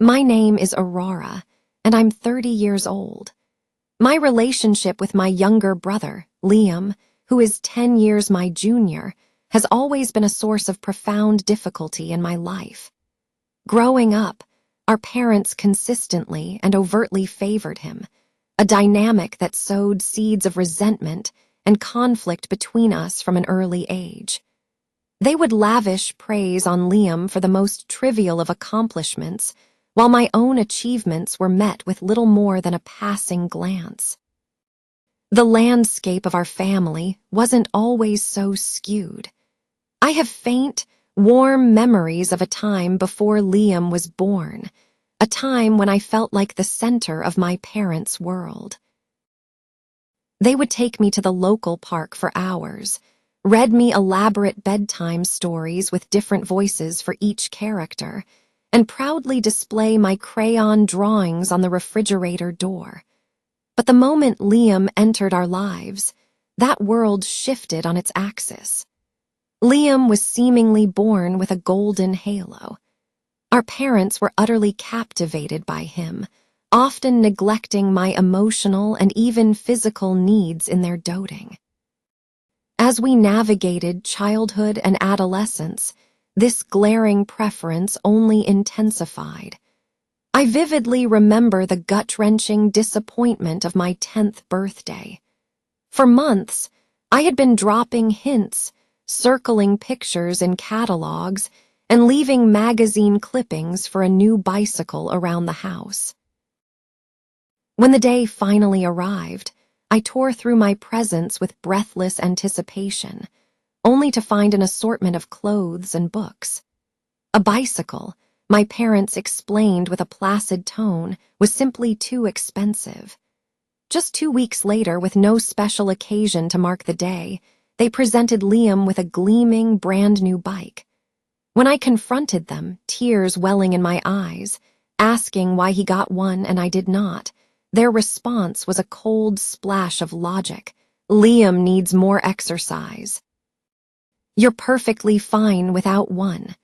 My name is Aurora, and I'm 30 years old. My relationship with my younger brother, Liam, who is 10 years my junior, has always been a source of profound difficulty in my life. Growing up, our parents consistently and overtly favored him, a dynamic that sowed seeds of resentment and conflict between us from an early age. They would lavish praise on Liam for the most trivial of accomplishments, while my own achievements were met with little more than a passing glance. The landscape of our family wasn't always so skewed. I have faint, warm memories of a time before Liam was born, a time when I felt like the center of my parents' world. They would take me to the local park for hours, read me elaborate bedtime stories with different voices for each character, and proudly display my crayon drawings on the refrigerator door. But the moment Liam entered our lives, that world shifted on its axis. Liam was seemingly born with a golden halo. Our parents were utterly captivated by him, often neglecting my emotional and even physical needs in their doting. As we navigated childhood and adolescence, this glaring preference only intensified. I vividly remember the gut-wrenching disappointment of my 10th birthday. For months, I had been dropping hints, circling pictures in catalogs, and leaving magazine clippings for a new bicycle around the house. When the day finally arrived, I tore through my presents with breathless anticipation, only to find an assortment of clothes and books. A bicycle, my parents explained with a placid tone, was simply too expensive. Just 2 weeks later, with no special occasion to mark the day, they presented Liam with a gleaming, brand-new bike. When I confronted them, tears welling in my eyes, asking why he got one and I did not, their response was a cold splash of logic. Liam needs more exercise. You're perfectly fine without one.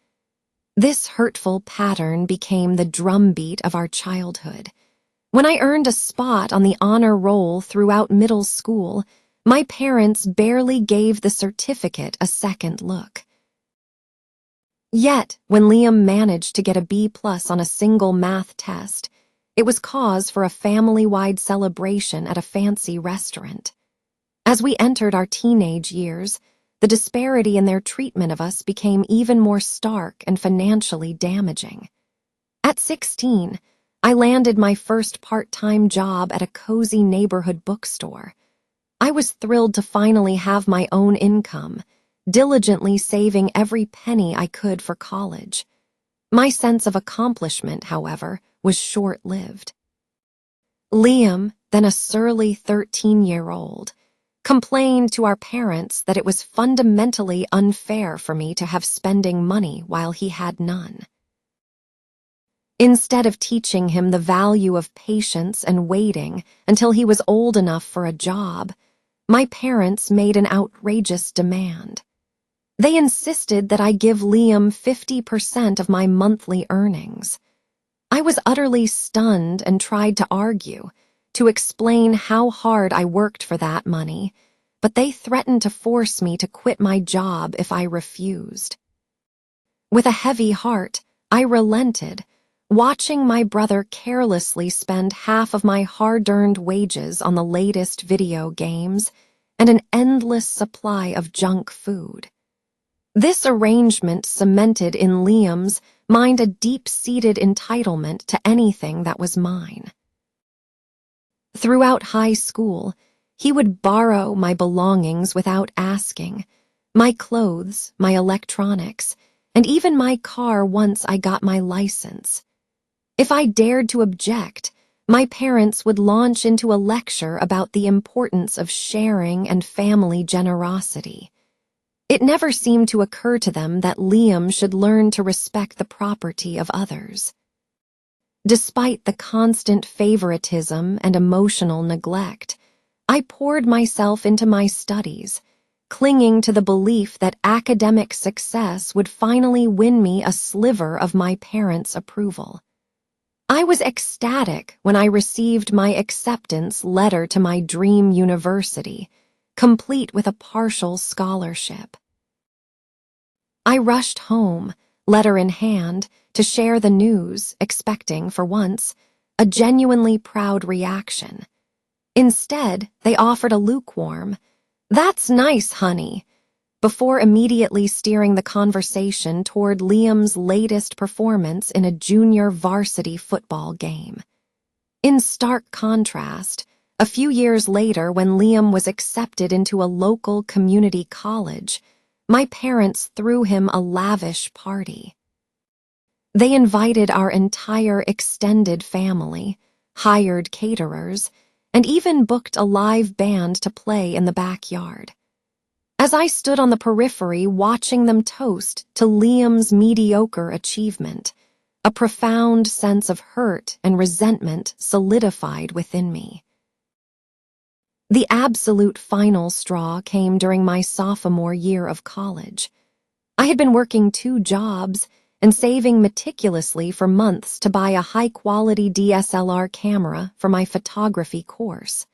This hurtful pattern became the drumbeat of our childhood. When I earned a spot on the honor roll throughout middle school, my parents barely gave the certificate a second look. Yet, when Liam managed to get a B+ on a single math test, it was cause for a family-wide celebration at a fancy restaurant. As we entered our teenage years, the disparity in their treatment of us became even more stark and financially damaging. At 16, I landed my first part-time job at a cozy neighborhood bookstore. I was thrilled to finally have my own income, diligently saving every penny I could for college. My sense of accomplishment, however, was short-lived. Liam, then a surly 13-year-old, complained to our parents that it was fundamentally unfair for me to have spending money while he had none. Instead of teaching him the value of patience and waiting until he was old enough for a job, my parents made an outrageous demand. They insisted that I give Liam 50% of my monthly earnings. I was utterly stunned and tried to argue, to explain how hard I worked for that money, but they threatened to force me to quit my job if I refused. With a heavy heart, I relented, watching my brother carelessly spend half of my hard-earned wages on the latest video games and an endless supply of junk food. This arrangement cemented in Liam's mind a deep-seated entitlement to anything that was mine. Throughout high school, he would borrow my belongings without asking, my clothes, my electronics, and even my car once I got my license. If I dared to object, my parents would launch into a lecture about the importance of sharing and family generosity. It never seemed to occur to them that Liam should learn to respect the property of others. Despite the constant favoritism and emotional neglect, I poured myself into my studies, clinging to the belief that academic success would finally win me a sliver of my parents' approval. was ecstatic when I received my acceptance letter to my dream university, complete with a partial scholarship. I rushed home, letter in hand, to share the news, expecting, for once, a genuinely proud reaction. Instead, they offered a lukewarm, "That's nice, honey," before immediately steering the conversation toward Liam's latest performance in a junior varsity football game. In stark contrast, a few years later when Liam was accepted into a local community college, my parents threw him a lavish party. They invited our entire extended family, hired caterers, and even booked a live band to play in the backyard. As I stood on the periphery watching them toast to Liam's mediocre achievement, a profound sense of hurt and resentment solidified within me. The absolute final straw came during my sophomore year of college. I had been working 2 jobs and saving meticulously for months to buy a high-quality DSLR camera for my photography course.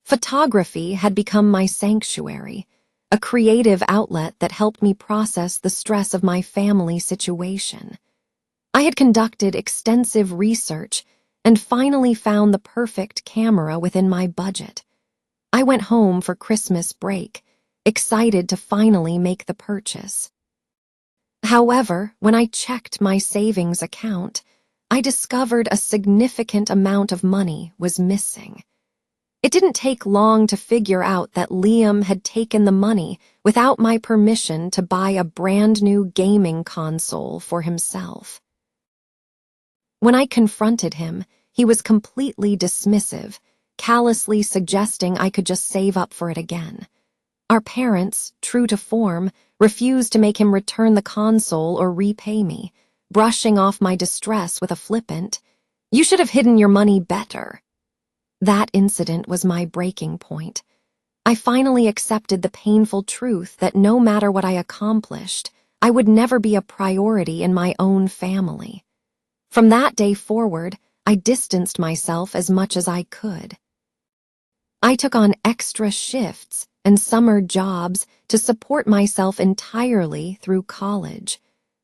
Photography had become my sanctuary, a creative outlet that helped me process the stress of my family situation. I had conducted extensive research and finally found the perfect camera within my budget. I went home for Christmas break, excited to finally make the purchase. However, when I checked my savings account, I discovered a significant amount of money was missing. It didn't take long to figure out that Liam had taken the money without my permission to buy a brand new gaming console for himself. When I confronted him, he was completely dismissive, callously suggesting I could just save up for it again. Our parents, true to form, refused to make him return the console or repay me, brushing off my distress with a flippant, "You should have hidden your money better." That incident was my breaking point. I finally accepted the painful truth that no matter what I accomplished, I would never be a priority in my own family. From that day forward, I distanced myself as much as I could. I took on extra shifts and summer jobs to support myself entirely through college,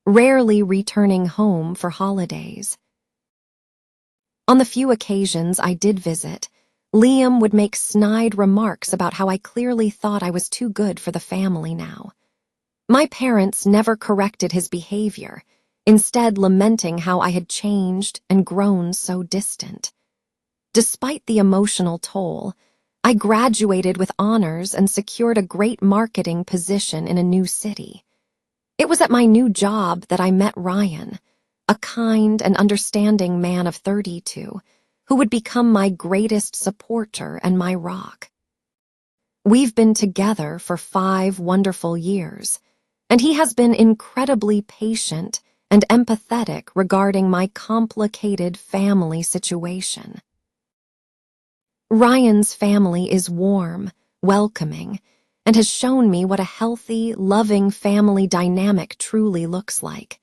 rarely returning home for holidays. On the few occasions I did visit, Liam would make snide remarks about how I clearly thought I was too good for the family now. My parents never corrected his behavior, instead lamenting how I had changed and grown so distant. Despite the emotional toll, I graduated with honors and secured a great marketing position in a new city. It was at my new job that I met Ryan, a kind and understanding man of 32, who would become my greatest supporter and my rock. We've been together for 5 wonderful years, and he has been incredibly patient and empathetic regarding my complicated family situation. Ryan's family is warm, welcoming, and has shown me what a healthy, loving family dynamic truly looks like.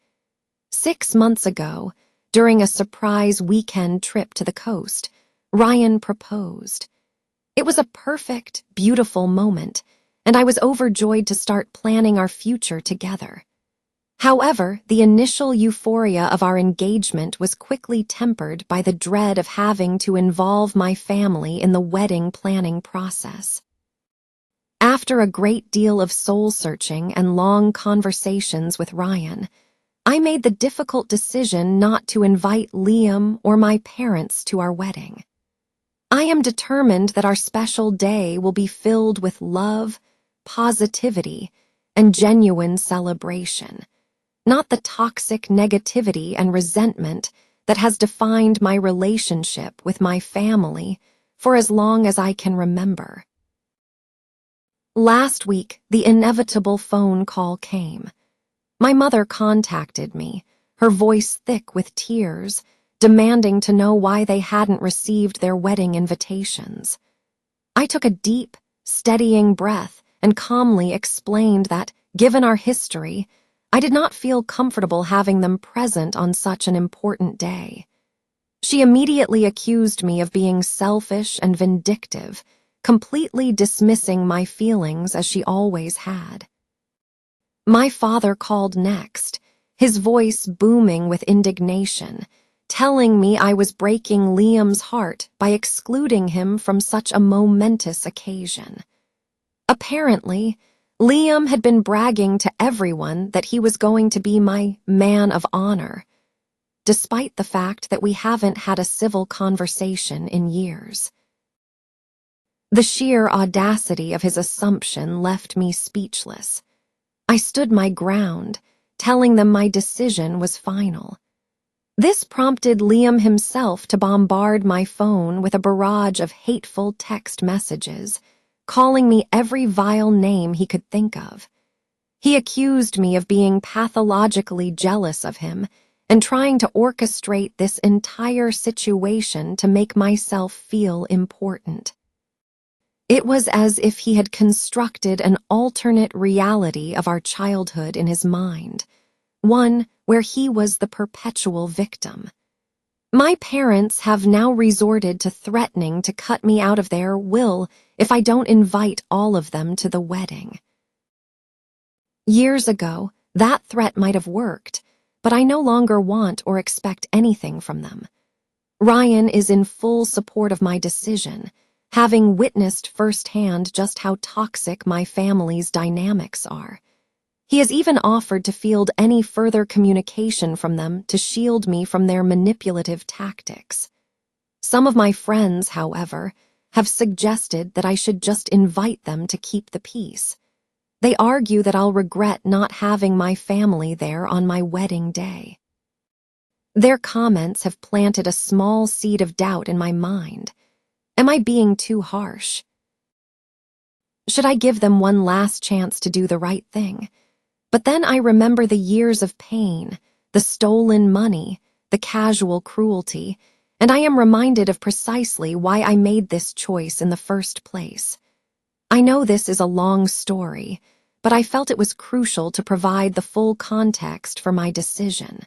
6 months ago, during a surprise weekend trip to the coast, Ryan proposed. It was a perfect, beautiful moment, and I was overjoyed to start planning our future together. However, the initial euphoria of our engagement was quickly tempered by the dread of having to involve my family in the wedding planning process. After a great deal of soul-searching and long conversations with Ryan, I made the difficult decision not to invite Liam or my parents to our wedding. I am determined that our special day will be filled with love, positivity, and genuine celebration, not the toxic negativity and resentment that has defined my relationship with my family for as long as I can remember. Last week, the inevitable phone call came. My mother contacted me, her voice thick with tears, demanding to know why they hadn't received their wedding invitations. I took a deep, steadying breath and calmly explained that, given our history, I did not feel comfortable having them present on such an important day. She immediately accused me of being selfish and vindictive, completely dismissing my feelings as she always had. My father called next, his voice booming with indignation, telling me I was breaking Liam's heart by excluding him from such a momentous occasion. Apparently, Liam had been bragging to everyone that he was going to be my man of honor, despite the fact that we haven't had a civil conversation in years. The sheer audacity of his assumption left me speechless. I stood my ground, telling them my decision was final. This prompted Liam himself to bombard my phone with a barrage of hateful text messages, calling me every vile name he could think of. He accused me of being pathologically jealous of him and trying to orchestrate this entire situation to make myself feel important. It was as if he had constructed an alternate reality of our childhood in his mind, one where he was the perpetual victim. My parents have now resorted to threatening to cut me out of their will if I don't invite all of them to the wedding. Years ago, that threat might have worked, but I no longer want or expect anything from them. Ryan is in full support of my decision, having witnessed firsthand just how toxic my family's dynamics are. He has even offered to field any further communication from them to shield me from their manipulative tactics. Some of my friends, however, have suggested that I should just invite them to keep the peace. They argue that I'll regret not having my family there on my wedding day. Their comments have planted a small seed of doubt in my mind. Am I being too harsh? Should I give them one last chance to do the right thing? But then I remember the years of pain, the stolen money, the casual cruelty, and I am reminded of precisely why I made this choice in the first place. I know this is a long story, but I felt it was crucial to provide the full context for my decision.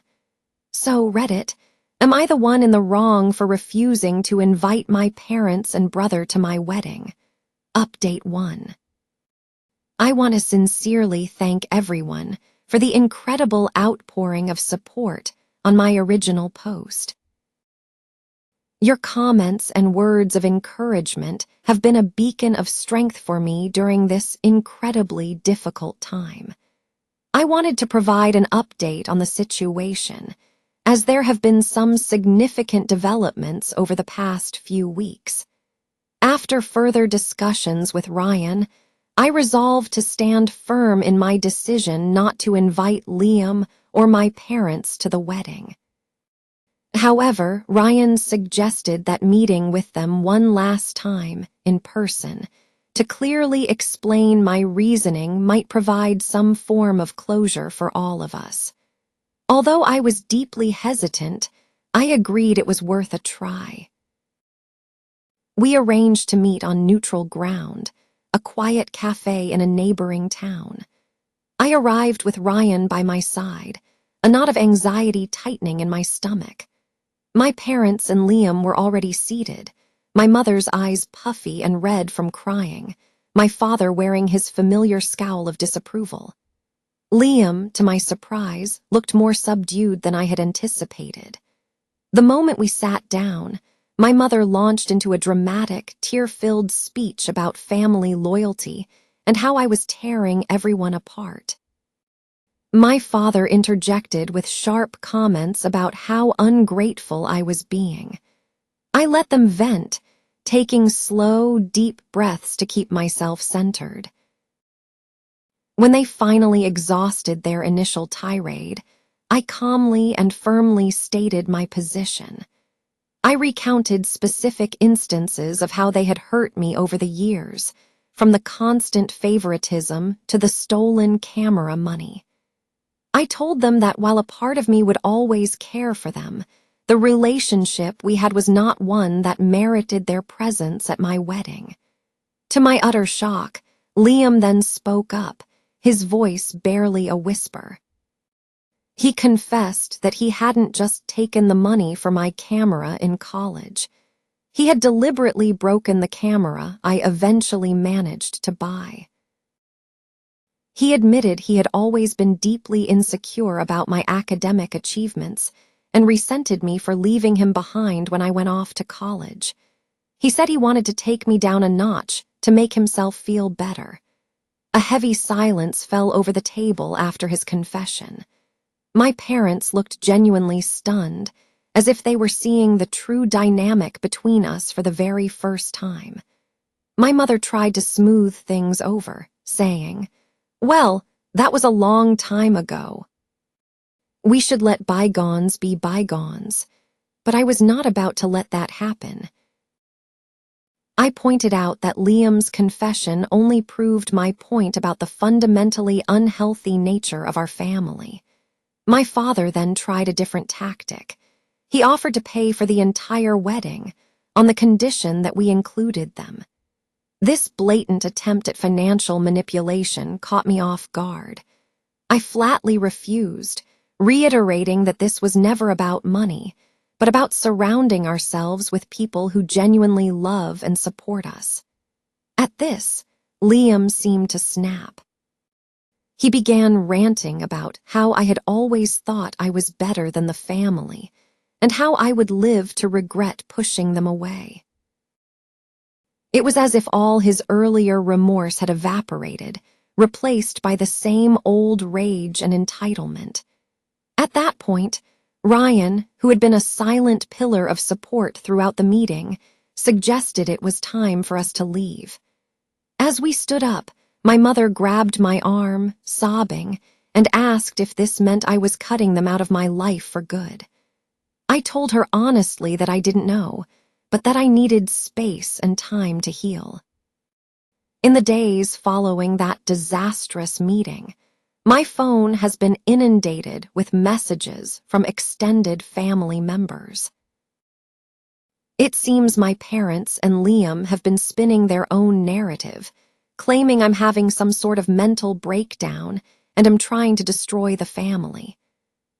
So, Reddit, am I the one in the wrong for refusing to invite my parents and brother to my wedding? Update 1. I want to sincerely thank everyone for the incredible outpouring of support on my original post. Your comments and words of encouragement have been a beacon of strength for me during this incredibly difficult time. I wanted to provide an update on the situation, as there have been some significant developments over the past few weeks. After further discussions with Ryan, I resolved to stand firm in my decision not to invite Liam or my parents to the wedding. However, Ryan suggested that meeting with them one last time, in person, to clearly explain my reasoning might provide some form of closure for all of us. Although I was deeply hesitant, I agreed it was worth a try. We arranged to meet on neutral ground, a quiet cafe in a neighboring town. I arrived with Ryan by my side, a knot of anxiety tightening in my stomach. My parents and Liam were already seated, my mother's eyes puffy and red from crying, my father wearing his familiar scowl of disapproval. Liam, to my surprise, looked more subdued than I had anticipated. The moment we sat down, my mother launched into a dramatic, tear-filled speech about family loyalty and how I was tearing everyone apart. My father interjected with sharp comments about how ungrateful I was being. I let them vent, taking slow, deep breaths to keep myself centered. When they finally exhausted their initial tirade, I calmly and firmly stated my position. I recounted specific instances of how they had hurt me over the years, from the constant favoritism to the stolen camera money. I told them that while a part of me would always care for them, the relationship we had was not one that merited their presence at my wedding. To my utter shock, Liam then spoke up, his voice barely a whisper. He confessed that he hadn't just taken the money for my camera in college. He had deliberately broken the camera I eventually managed to buy. He admitted he had always been deeply insecure about my academic achievements and resented me for leaving him behind when I went off to college. He said he wanted to take me down a notch to make himself feel better. A heavy silence fell over the table after his confession. My parents looked genuinely stunned, as if they were seeing the true dynamic between us for the very first time. My mother tried to smooth things over, saying, "Well, that was a long time ago. We should let bygones be bygones." But I was not about to let that happen. I pointed out that Liam's confession only proved my point about the fundamentally unhealthy nature of our family. My father then tried a different tactic. He offered to pay for the entire wedding on the condition that we included them. This blatant attempt at financial manipulation caught me off guard. I flatly refused, reiterating that this was never about money, but about surrounding ourselves with people who genuinely love and support us. At this, Liam seemed to snap. He began ranting about how I had always thought I was better than the family, and how I would live to regret pushing them away. It was as if all his earlier remorse had evaporated, replaced by the same old rage and entitlement. At that point, Ryan, who had been a silent pillar of support throughout the meeting, suggested it was time for us to leave. As we stood up, my mother grabbed my arm, sobbing, and asked if this meant I was cutting them out of my life for good. I told her honestly that I didn't know, but that I needed space and time to heal. In the days following that disastrous meeting, my phone has been inundated with messages from extended family members. It seems my parents and Liam have been spinning their own narrative, claiming I'm having some sort of mental breakdown and am trying to destroy the family.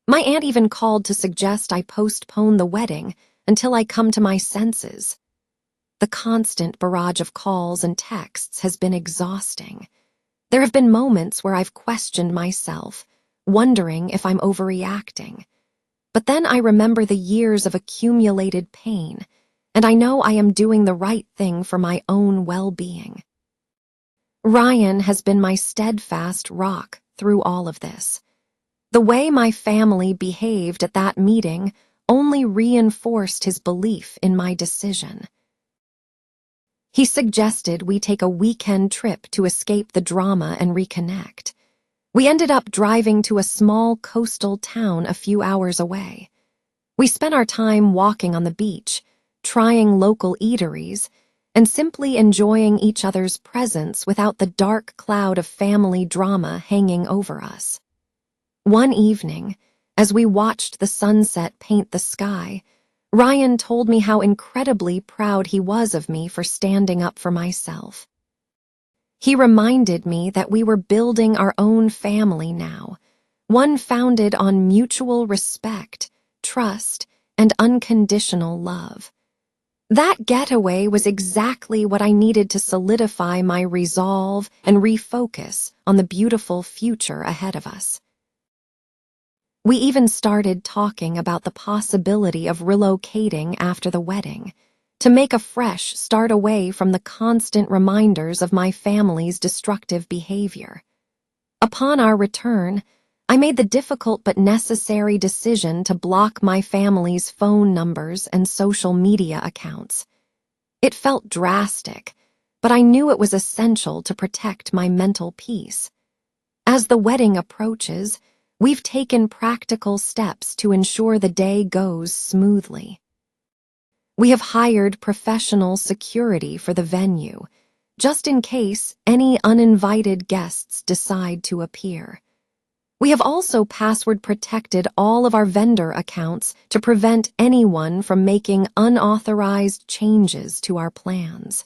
My aunt even called to suggest I postpone the wedding until I come to my senses. The constant barrage of calls and texts has been exhausting. There have been moments where I've questioned myself, wondering if I'm overreacting. But then I remember the years of accumulated pain, and I know I am doing the right thing for my own well-being. Ryan has been my steadfast rock through all of this. The way my family behaved at that meeting only reinforced his belief in my decision. He suggested we take a weekend trip to escape the drama and reconnect. We ended up driving to a small coastal town a few hours away. We spent our time walking on the beach, trying local eateries, and simply enjoying each other's presence without the dark cloud of family drama hanging over us. One evening, as we watched the sunset paint the sky, Ryan told me how incredibly proud he was of me for standing up for myself. He reminded me that we were building our own family now, one founded on mutual respect, trust, and unconditional love. That getaway was exactly what I needed to solidify my resolve and refocus on the beautiful future ahead of us. We even started talking about the possibility of relocating after the wedding, to make a fresh start away from the constant reminders of my family's destructive behavior. Upon our return, I made the difficult but necessary decision to block my family's phone numbers and social media accounts. It felt drastic, but I knew it was essential to protect my mental peace. As the wedding approaches, we've taken practical steps to ensure the day goes smoothly. We have hired professional security for the venue, just in case any uninvited guests decide to appear. We have also password-protected all of our vendor accounts to prevent anyone from making unauthorized changes to our plans.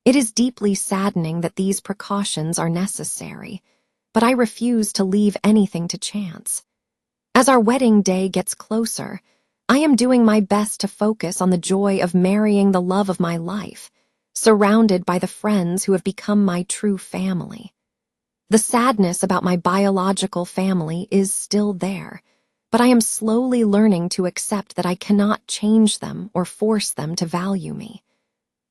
It is deeply saddening that these precautions are necessary, but I refuse to leave anything to chance. As our wedding day gets closer, I am doing my best to focus on the joy of marrying the love of my life, surrounded by the friends who have become my true family. The sadness about my biological family is still there, but I am slowly learning to accept that I cannot change them or force them to value me.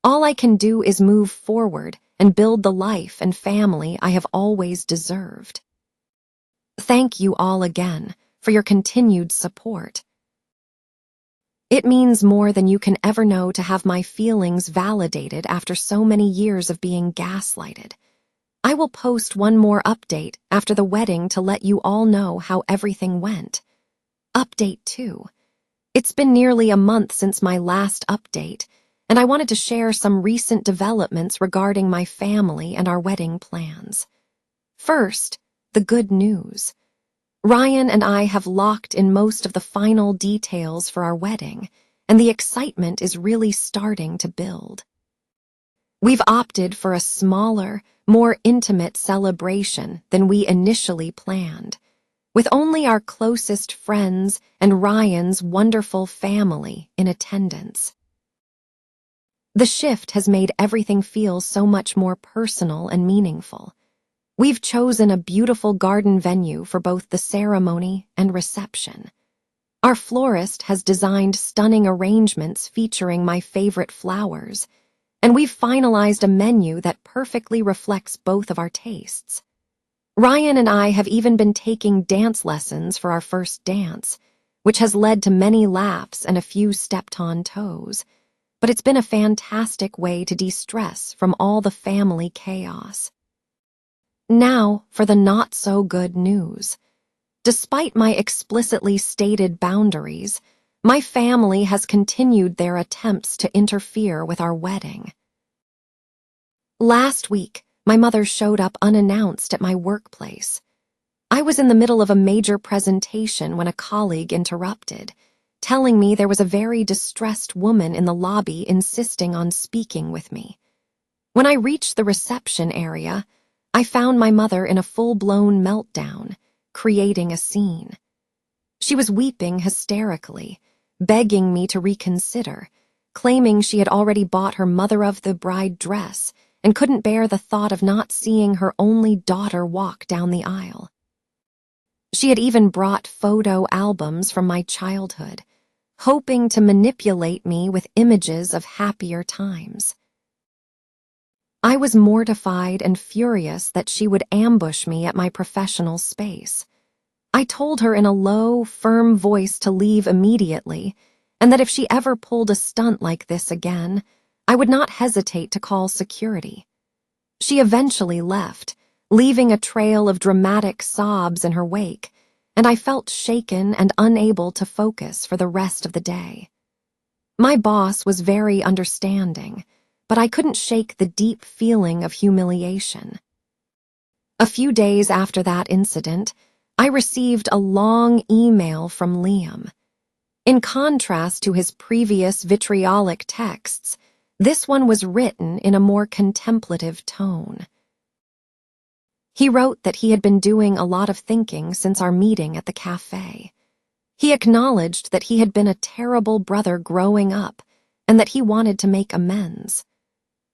All I can do is move forward and build the life and family I have always deserved. Thank you all again for your continued support. It means more than you can ever know to have my feelings validated after so many years of being gaslighted. I will post one more update after the wedding to let you all know how everything went. Update 2. It's been nearly a month since my last update, and I wanted to share some recent developments regarding my family and our wedding plans. First, the good news. Ryan and I have locked in most of the final details for our wedding, and the excitement is really starting to build. We've opted for a smaller, more intimate celebration than we initially planned, with only our closest friends and Ryan's wonderful family in attendance. The shift has made everything feel so much more personal and meaningful. We've chosen a beautiful garden venue for both the ceremony and reception. Our florist has designed stunning arrangements featuring my favorite flowers, and we've finalized a menu that perfectly reflects both of our tastes. Ryan and I have even been taking dance lessons for our first dance, which has led to many laughs and a few stepped-on toes, but it's been a fantastic way to de-stress from all the family chaos. Now for the not-so-good news. Despite my explicitly stated boundaries, my family has continued their attempts to interfere with our wedding. Last week, my mother showed up unannounced at my workplace. I was in the middle of a major presentation when a colleague interrupted, telling me there was a very distressed woman in the lobby insisting on speaking with me. When I reached the reception area, I found my mother in a full-blown meltdown, creating a scene. She was weeping hysterically, begging me to reconsider, claiming she had already bought her mother-of-the-bride dress and couldn't bear the thought of not seeing her only daughter walk down the aisle. She had even brought photo albums from my childhood, hoping to manipulate me with images of happier times. I was mortified and furious that she would ambush me at my professional space. I told her in a low, firm voice to leave immediately, and that if she ever pulled a stunt like this again, I would not hesitate to call security. She eventually left, leaving a trail of dramatic sobs in her wake, and I felt shaken and unable to focus for the rest of the day. My boss was very understanding, but I couldn't shake the deep feeling of humiliation. A few days after that incident, I received a long email from Liam. In contrast to his previous vitriolic texts, this one was written in a more contemplative tone. He wrote that he had been doing a lot of thinking since our meeting at the cafe. He acknowledged that he had been a terrible brother growing up and that he wanted to make amends.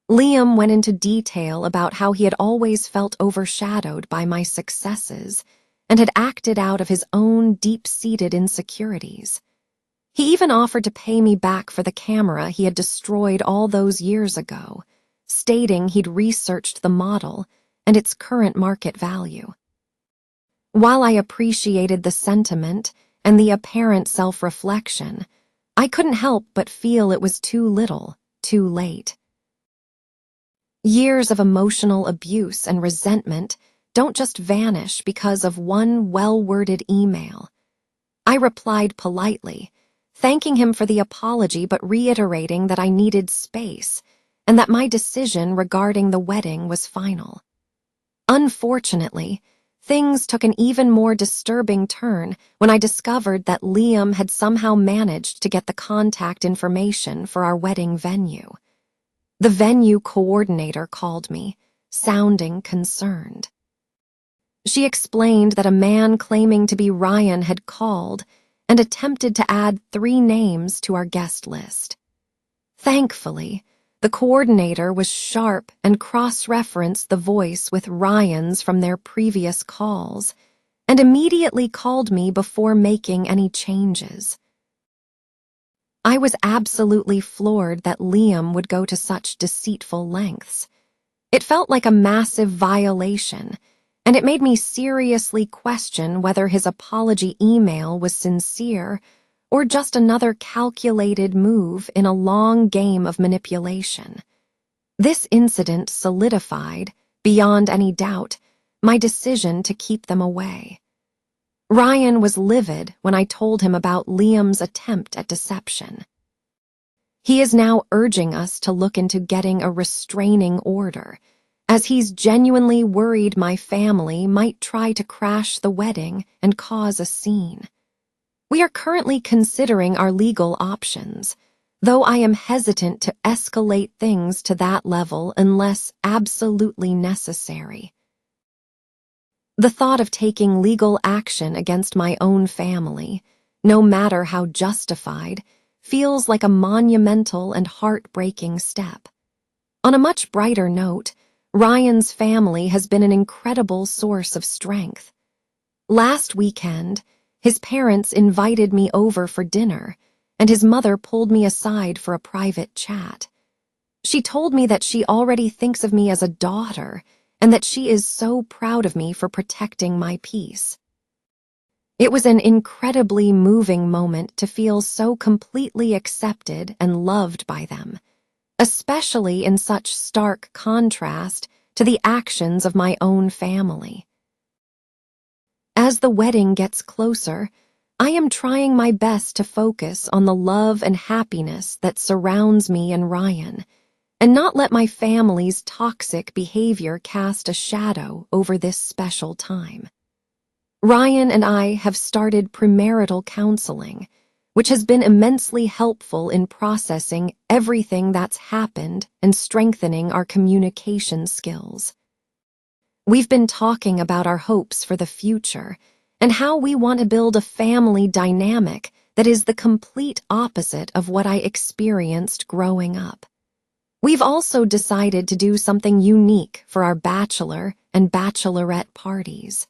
Liam went into detail about how he had always felt overshadowed by my successes and had acted out of his own deep-seated insecurities. He even offered to pay me back for the camera he had destroyed all those years ago, stating he'd researched the model and its current market value. While I appreciated the sentiment and the apparent self-reflection, I couldn't help but feel it was too little, too late. Years of emotional abuse and resentment don't just vanish because of one well-worded email. I replied politely, thanking him for the apology but reiterating that I needed space and that my decision regarding the wedding was final. Unfortunately, things took an even more disturbing turn when I discovered that Liam had somehow managed to get the contact information for our wedding venue. The venue coordinator called me, sounding concerned. She explained that a man claiming to be Ryan had called and attempted to add 3 names to our guest list. Thankfully, the coordinator was sharp and cross-referenced the voice with Ryan's from their previous calls and immediately called me before making any changes. I was absolutely floored that Liam would go to such deceitful lengths. It felt like a massive violation, and it made me seriously question whether his apology email was sincere or just another calculated move in a long game of manipulation. This incident solidified, beyond any doubt, my decision to keep them away. Ryan was livid when I told him about Liam's attempt at deception. He is now urging us to look into getting a restraining order, as he's genuinely worried my family might try to crash the wedding and cause a scene. We are currently considering our legal options, though I am hesitant to escalate things to that level unless absolutely necessary. The thought of taking legal action against my own family, no matter how justified, feels like a monumental and heartbreaking step. On a much brighter note, Ryan's family has been an incredible source of strength. Last weekend, his parents invited me over for dinner, and his mother pulled me aside for a private chat. She told me that she already thinks of me as a daughter, and that she is so proud of me for protecting my peace. It was an incredibly moving moment to feel so completely accepted and loved by them, especially in such stark contrast to the actions of my own family. As the wedding gets closer, I am trying my best to focus on the love and happiness that surrounds me and Ryan, and not let my family's toxic behavior cast a shadow over this special time. Ryan and I have started premarital counseling, which has been immensely helpful in processing everything that's happened and strengthening our communication skills. We've been talking about our hopes for the future and how we want to build a family dynamic that is the complete opposite of what I experienced growing up. We've also decided to do something unique for our bachelor and bachelorette parties.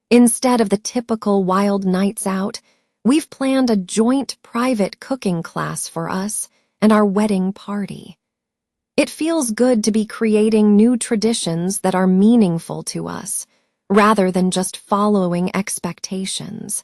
Instead of the typical wild nights out, we've planned a joint private cooking class for us and our wedding party. It feels good to be creating new traditions that are meaningful to us, rather than just following expectations.